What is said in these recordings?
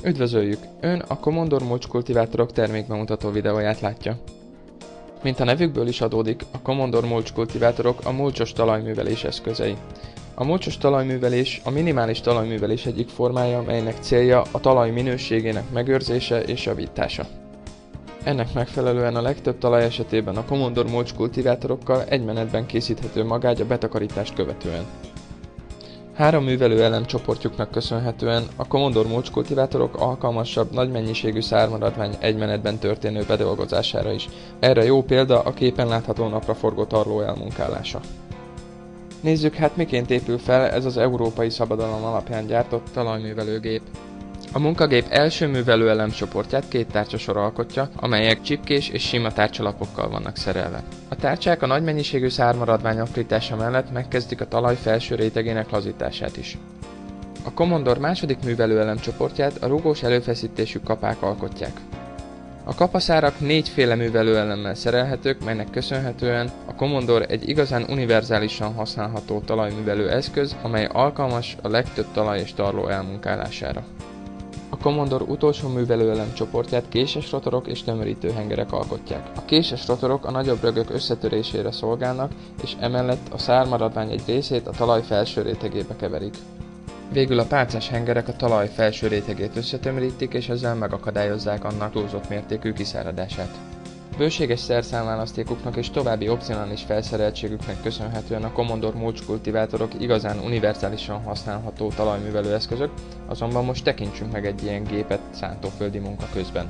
Üdvözöljük! Ön a Commodore mulch kultivátorok termékbemutató videóját látja. Mint a nevükből is adódik, a Commodore mulch kultivátorok a mulchos talajművelés eszközei. A mulchos talajművelés a minimális talajművelés egyik formája, melynek célja a talaj minőségének megőrzése és javítása. Ennek megfelelően a legtöbb talaj esetében a Commodore mulch kultivátorokkal egy menetben készíthető magágy a betakarítást követően. 3 művelőelem csoportjuknak köszönhetően a Commodore mulch kultivátorok alkalmasabb nagy mennyiségű szármaradvány egy menetben történő bedolgozására is. Erre jó példa a képen látható napraforgó tarló elmunkálása. Nézzük hát, miként épül fel ez az európai szabadalom alapján gyártott talajművelőgép. A munkagép első művelőelem csoportját 2 tárcsasor alkotja, amelyek csipkés és sima tárcsalapokkal vannak szerelve. A tárcsák a nagy mennyiségű szármaradvány aprítása mellett megkezdik a talaj felső rétegének lazítását is. A Commodore második művelőelem csoportját a rugós előfeszítésű kapák alkotják. A kapaszárak 4 féle művelőelemmel szerelhetők, melynek köszönhetően a Commodore egy igazán univerzálisan használható talajművelő eszköz, amely alkalmas a legtöbb talaj és tarló elmunkálására. A Commodore utolsó művelőelem csoportját késes rotorok és tömörítő hengerek alkotják. A késes rotorok a nagyobb rögök összetörésére szolgálnak, és emellett a szármaradvány egy részét a talaj felső rétegébe keverik. Végül a pálcás hengerek a talaj felső rétegét összetömörítik, és ezzel megakadályozzák annak túlzott mértékű kiszáradását. Bőséges szerszámválasztékuknak és további opcionális felszereltségüknek köszönhetően a Commodore mulch kultivátorok igazán univerzálisan használható talajművelő eszközök, azonban most tekintsünk meg egy ilyen gépet szántóföldi munka közben.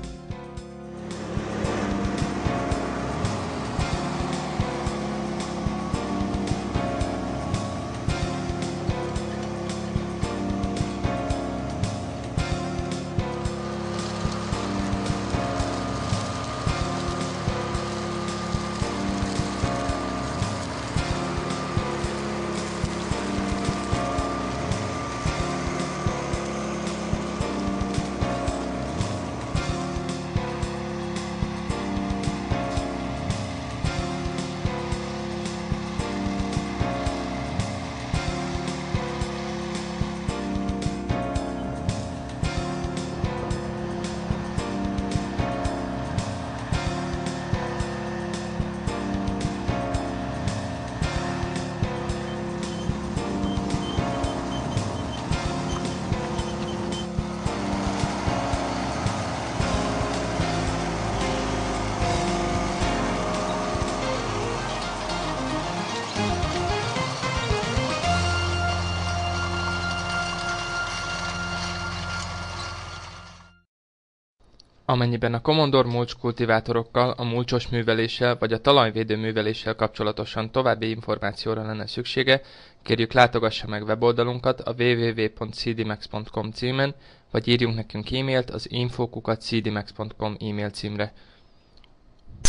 Amennyiben a Commodore mulch kultivátorokkal, a mulchos műveléssel vagy a talajvédő műveléssel kapcsolatosan további információra lenne szüksége, kérjük látogassa meg weboldalunkat a www.cdmax.com címen, vagy írjunk nekünk e-mailt az info@cdmax.com e-mail címre.